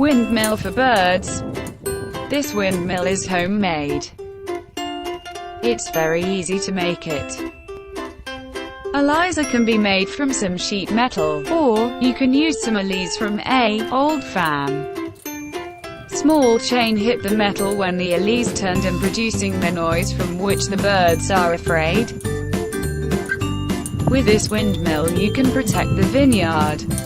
Windmill for birds. This windmill is homemade. It's very easy to make it. A laser can be made from some sheet metal, or you can use some leaves from a old fan. Small chain hit the metal when the leaves turned and producing the noise from which the birds are afraid. With this windmill you can protect the vineyard.